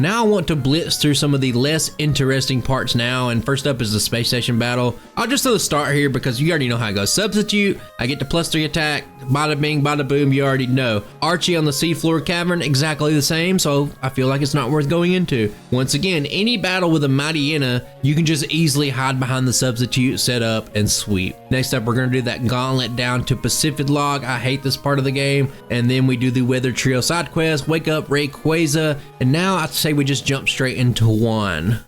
Now I want to blitz through some of the less interesting parts now, and first up is the space station battle. I'll just throw the start here because you already know how it goes. Substitute, I get to +3 attack, bada bing, bada boom, you already know. Archie on the seafloor cavern, exactly the same, so I feel like it's not worth going into. Once again, any battle with a Poochyena, you can just easily hide behind the substitute, set up, and sweep. Next up, we're gonna do that gauntlet down to Pacific Log. I hate this part of the game. And then we do the Weather Trio side quest, wake up Rayquaza, and now I'd say we just jump straight into Juan.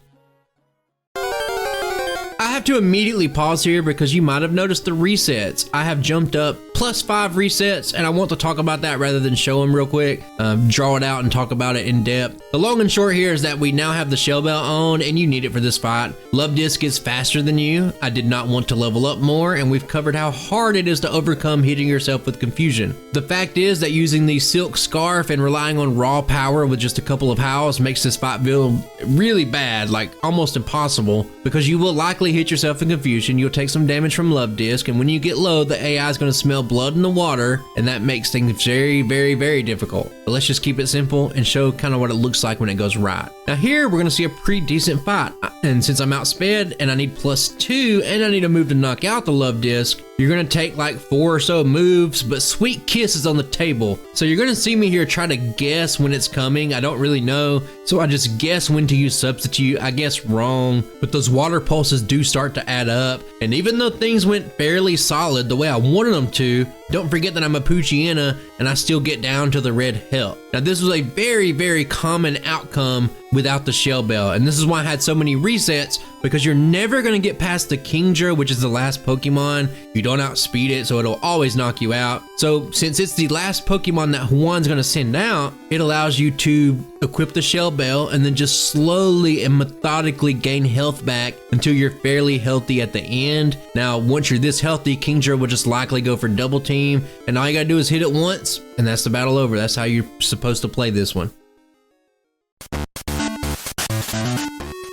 I have to immediately pause here because you might have noticed the resets. I have jumped up +5 resets, and I want to talk about that rather than show them real quick, draw it out and talk about it in depth. The long and short here is that we now have the Shell Bell on, and you need it for this fight. Love Disc is faster than you. I did not want to level up more, and we've covered how hard it is to overcome hitting yourself with confusion. The fact is that using the Silk Scarf and relying on raw power with just a couple of howls makes this fight feel really bad, like almost impossible, because you will likely hit yourself in confusion. You'll take some damage from Love Disc, and when you get low, the AI is going to smell blood in the water, and that makes things very, very, very difficult. But let's just keep it simple and show kind of what it looks like when it goes right. Now here, we're going to see a pretty decent fight, and since I'm outsped and I need +2 and I need a move to knock out the Love Disc, you're going to take like 4 or so moves, but Sweet Kiss is on the table. So you're going to see me here try to guess when it's coming. I don't really know, so I just guess when to use substitute. I guess wrong, but those water pulses do start to add up, and even though things went fairly solid the way I wanted them to, don't forget that I'm a Poochyena and I still get down to the red health. Now this was a very, very common outcome without the Shell Bell, and this is why I had so many resets, because you're never going to get past the Kingdra, which is the last Pokemon. You don't outspeed it, so it'll always knock you out. So since it's the last Pokemon that Juan's going to send out, it allows you to equip the Shell Bell and then just slowly and methodically gain health back until you're fairly healthy at the end. Now once you're this healthy, Kingdra will just likely go for double team, and all you gotta do is hit it once and that's the battle over. That's how you're supposed to play this one.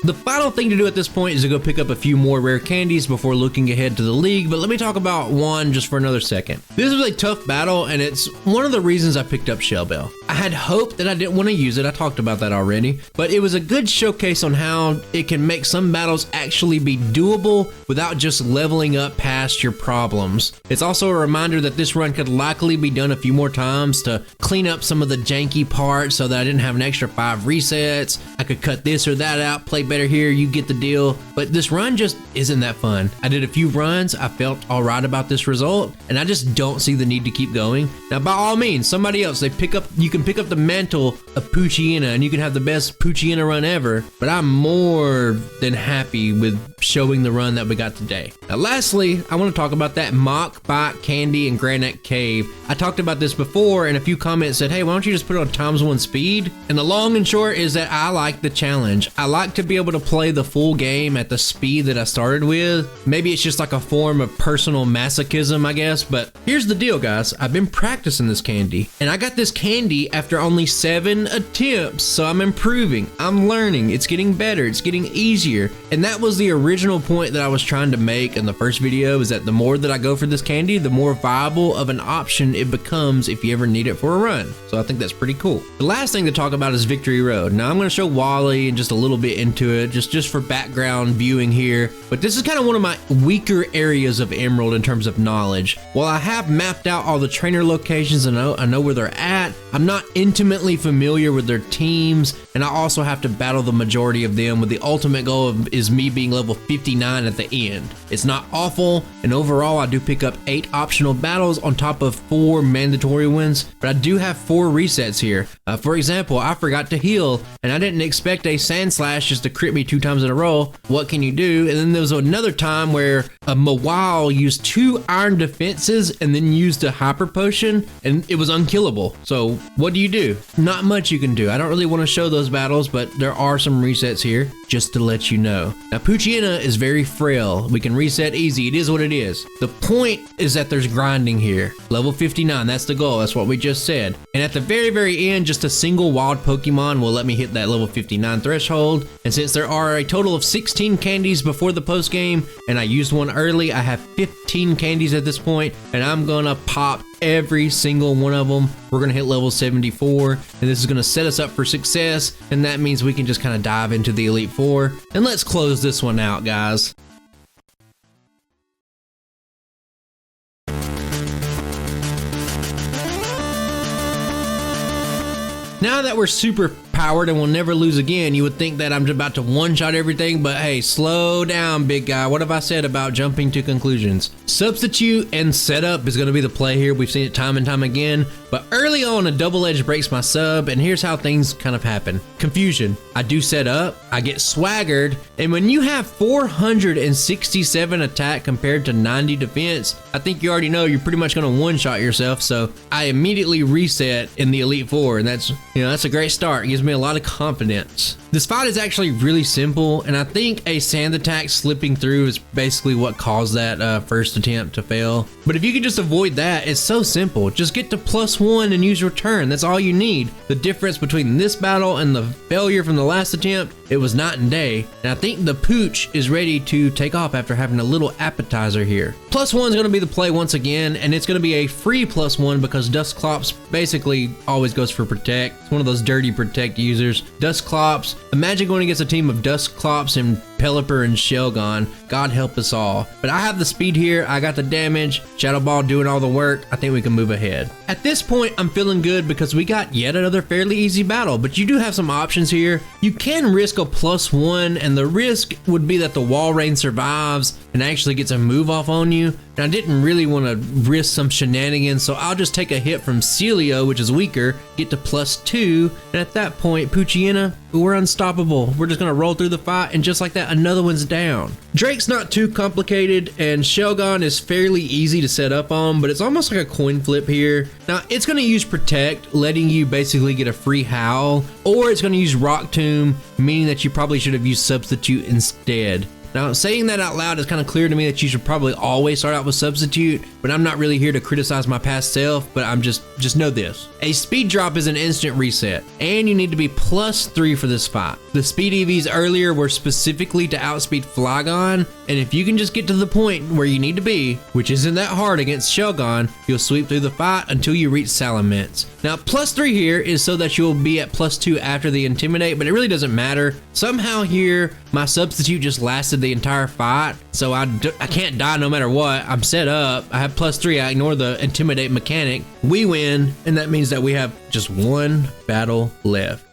The final thing to do at this point is to go pick up a few more rare candies before looking ahead to the league, but let me talk about Juan just for another second. This was a tough battle, and it's one of the reasons I picked up Shell Bell. I had hoped that I didn't want to use it, I talked about that already, but it was a good showcase on how it can make some battles actually be doable without just leveling up past your problems. It's also a reminder that this run could likely be done a few more times to clean up some of the janky parts so that I didn't have an extra 5 resets. I could cut this or that out, play better here, you get the deal. But this run just isn't that fun. I did a few runs, I felt all right about this result, and I just don't see the need to keep going. Now by all means, somebody else, you can pick up the mantle of Poochyena and you can have the best Poochyena run ever, but I'm more than happy with showing the run that we got today. Now lastly, I want to talk about that Mock Bite Candy in Granite Cave. I talked about this before and a few comments said, hey, why don't you just put it on ×1 speed? And the long and short is that I like the challenge. I like to be able to play the full game at the speed that I started with. Maybe it's just like a form of personal masochism, I guess, but here's the deal, guys. I've been practicing this candy, and I got this candy after only 7 attempts, so I'm improving, I'm learning, it's getting better, it's getting easier, and that was the original point that I was trying to make in the first video, is that the more that I go for this candy, the more viable of an option it becomes if you ever need it for a run. So I think that's pretty cool. The last thing to talk about is Victory Road. Now I'm going to show Wally and just a little bit into it, just for background viewing here, but this is kind of one of my weaker areas of Emerald in terms of knowledge. While I have mapped out all the trainer locations and I know where they're at, I'm not intimately familiar with their teams, and I also have to battle the majority of them with the ultimate goal is me being level 59 at the end. It's not awful, and overall I do pick up 8 optional battles on top of 4 mandatory ones, but I do have 4 resets here. For example, I forgot to heal, and I didn't expect a Sand Slash just to crit me 2 times in a row. What can you do? And then there was another time where a Mawile used 2 iron defenses and then used a hyper potion, and it was unkillable. So what do? Not much you can do. I don't really want to show those battles, but there are some resets here just to let you know. Now Poochyena is very frail. We can reset easy. It is what it is. The point is that there's grinding here. Level 59, that's the goal. That's what we just said. And at the very, very end, just a single wild Pokemon will let me hit that level 59 threshold. And since there are a total of 16 candies before the post game, and I used one early, I have 15 candies at this point, and I'm gonna pop every single one of them. We're gonna hit level 74, and this is gonna set us up for success, and that means we can just kind of dive into the Elite Four. And let's close this one out, guys. Now that we're super powered and we'll never lose again, you would think that I'm about to one-shot everything, but hey, slow down, big guy. What have I said about jumping to conclusions? Substitute and setup is going to be the play here. We've seen it time and time again, but early on a double edge breaks my sub, and here's how things kind of happen. Confusion. I do set up, I get swaggered, and when you have 467 attack compared to 90 defense, I think you already know you're pretty much going to one-shot yourself, so I immediately reset in the Elite Four, and that's a great start. It gives me a lot of confidence. This fight is actually really simple, and I think a sand attack slipping through is basically what caused that first attempt to fail. But if you could just avoid that, it's so simple. Just get to +1 and use return. That's all you need. The difference between this battle and the failure from the last attempt, it was night and day. And I think the Pooch is ready to take off after having a little appetizer here. +1 is going to be the play once again, and it's going to be a free +1 because Dusclops basically always goes for protect. It's one of those dirty protect users. Dusclops. Imagine going against a team of Dusclops and Pelipper and Shelgon. God help us all. But I have the speed here. I got the damage. Shadow Ball doing all the work. I think we can move ahead. At this point, I'm feeling good because we got yet another fairly easy battle, but you do have some options here. You can risk a +1, and the risk would be that the Wall Rain survives and actually gets a move off on you. And I didn't really want to risk some shenanigans, so I'll just take a hit from Celio, which is weaker, get to +2, and at that point, Poochyena, we're unstoppable. We're just going to roll through the fight, and just like that, another one's down. Drake's not too complicated, and Shelgon is fairly easy to set up on, but it's almost like a coin flip here. Now, it's going to use Protect, letting you basically get a free Howl, or it's going to use Rock Tomb, meaning that you probably should have used Substitute instead. Now, saying that out loud is kind of clear to me that you should probably always start out with Substitute, but I'm not really here to criticize my past self, but I'm just know this. A speed drop is an instant reset, and you need to be +3 for this fight. The speed EVs earlier were specifically to outspeed Flygon, and if you can just get to the point where you need to be, which isn't that hard against Shelgon, you'll sweep through the fight until you reach Salamence. Now, +3 here is so that you'll be at +2 after the Intimidate, but it really doesn't matter. Somehow here, my Substitute just lasted the entire fight, so I can't die no matter what. I'm set up. I have +3. I ignore the Intimidate mechanic. We win, and that means that we have just one battle left.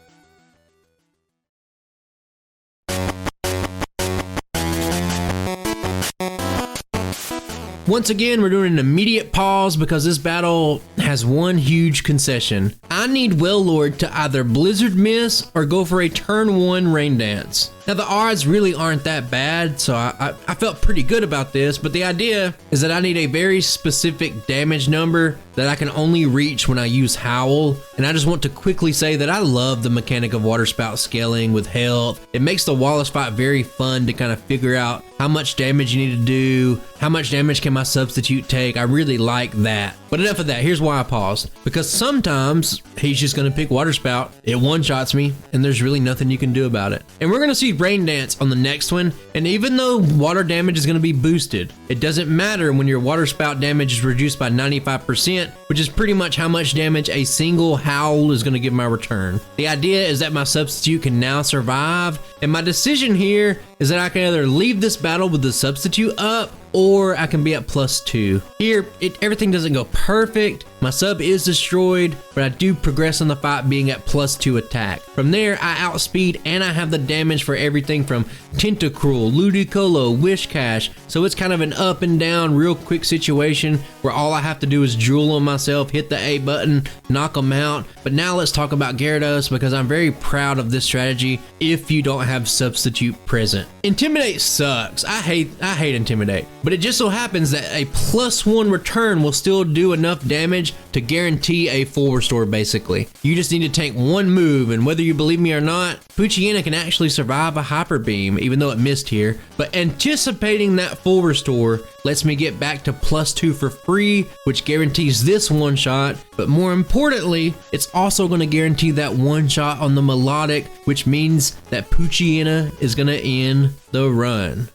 Once again, we're doing an immediate pause because this battle has one huge concession. I need Wailord to either Blizzard Miss or go for a turn 1 Rain Dance. Now, the odds really aren't that bad, so I felt pretty good about this, but the idea is that I need a very specific damage number that I can only reach when I use Howl, and I just want to quickly say that I love the mechanic of Water Spout scaling with health. It makes the Wallace fight very fun to kind of figure out how much damage you need to do, how much damage can my Substitute take. I really like that. But enough of that, here's why I paused. Because sometimes he's just gonna pick Water Spout, it one-shots me, and there's really nothing you can do about it. And we're gonna see Rain Dance on the next one, and even though water damage is gonna be boosted, it doesn't matter when your Water Spout damage is reduced by 95%, which is pretty much how much damage a single Howl is gonna give my return. The idea is that my Substitute can now survive, and my decision here is that I can either leave this battle with the Substitute up, or I can be at +2. Here, everything doesn't go perfect. My sub is destroyed, but I do progress in the fight being at +2 attack. From there, I outspeed and I have the damage for everything from Tentacruel, Ludicolo, Wishcash. So it's kind of an up and down real quick situation where all I have to do is drool on myself, hit the A button, knock them out. But now let's talk about Gyarados because I'm very proud of this strategy if you don't have Substitute present. Intimidate sucks. I hate Intimidate. But it just so happens that a +1 return will still do enough damage to guarantee a full restore basically. You just need to take one move, and whether you believe me or not, Poochyena can actually survive a Hyper Beam even though it missed here. But anticipating that full restore lets me get back to +2 for free, which guarantees this one shot. But more importantly, it's also going to guarantee that one shot on the Melodic, which means that Poochyena is going to end the run.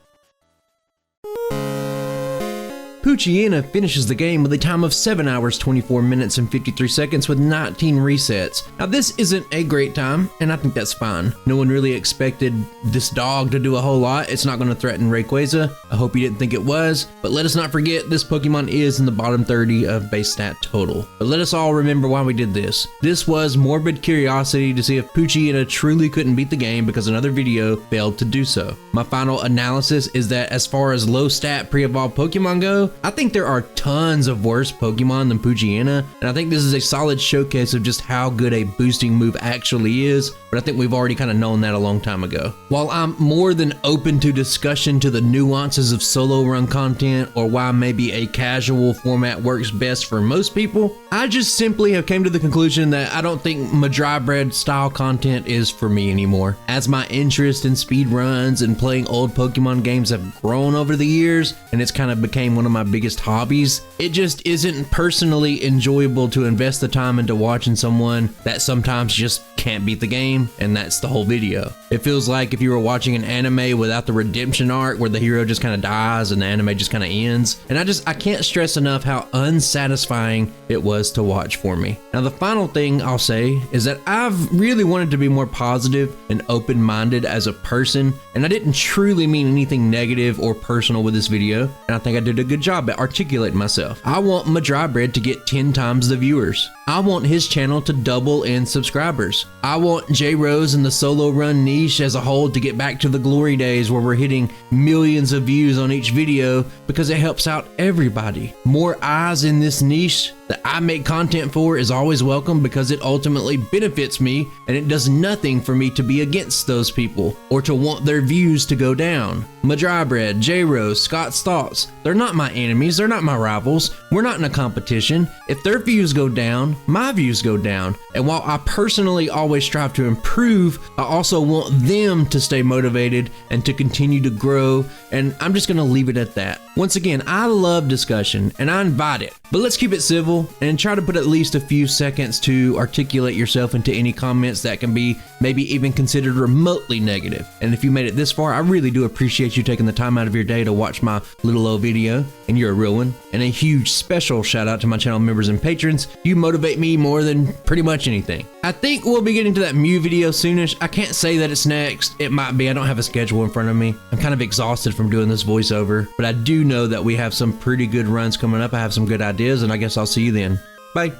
Poochyena finishes the game with a time of 7 hours, 24 minutes, and 53 seconds with 19 resets. Now this isn't a great time, and I think that's fine. No one really expected this dog to do a whole lot. It's not going to threaten Rayquaza. I hope you didn't think it was, but let us not forget this Pokemon is in the bottom 30 of base stat total. But let us all remember why we did this. This was morbid curiosity to see if Poochyena truly couldn't beat the game because another video failed to do so. My final analysis is that as far as low stat pre-evolved Pokemon go, I think there are tons of worse Pokemon than Poochyena, and I think this is a solid showcase of just how good a boosting move actually is, but I think we've already kind of known that a long time ago. While I'm more than open to discussion to the nuances of solo run content or why maybe a casual format works best for most people, I just simply have came to the conclusion that I don't think Madrybred style content is for me anymore. As my interest in speedruns and playing old Pokemon games have grown over the years, and it's kind of became one of my biggest hobbies, it just isn't personally enjoyable to invest the time into watching someone that sometimes just can't beat the game, and that's the whole video. It feels like if you were watching an anime without the redemption arc where the hero just kind of dies and the anime just kind of ends, and I can't stress enough how unsatisfying it was to watch for me. Now the final thing I'll say is that I've really wanted to be more positive and open-minded as a person, and I didn't truly mean anything negative or personal with this video, and I think I did a good job at articulating myself. I want Madrybred to get 10 times the viewers. I want his channel to double in subscribers. I want J-Rose and the solo run niche as a whole to get back to the glory days where we're hitting millions of views on each video because it helps out everybody. More eyes in this niche that I make content for is always welcome because it ultimately benefits me, and it does nothing for me to be against those people or to want their views to go down. Madrybred, J-Rose, Scott's Thoughts, they're not my enemies, they're not my rivals. We're not in a competition. If their views go down, my views go down. And while I personally always strive to improve, I also want them to stay motivated and to continue to grow, and I'm just gonna leave it at that. Once again, I love discussion and I invite it, but let's keep it civil and try to put at least a few seconds to articulate yourself into any comments that can be maybe even considered remotely negative. And if you made it this far, I really do appreciate you taking the time out of your day to watch my little old video, and you're a real one. And a huge special shout out to my channel members and patrons. You motivate me more than pretty much anything. I think we'll be getting to that Mew video soonish. I can't say that it's next. It might be. I don't have a schedule in front of me. I'm kind of exhausted from doing this voiceover, but I do know that we have some pretty good runs coming up. I have some good ideas, and I guess I'll see you then. Bye.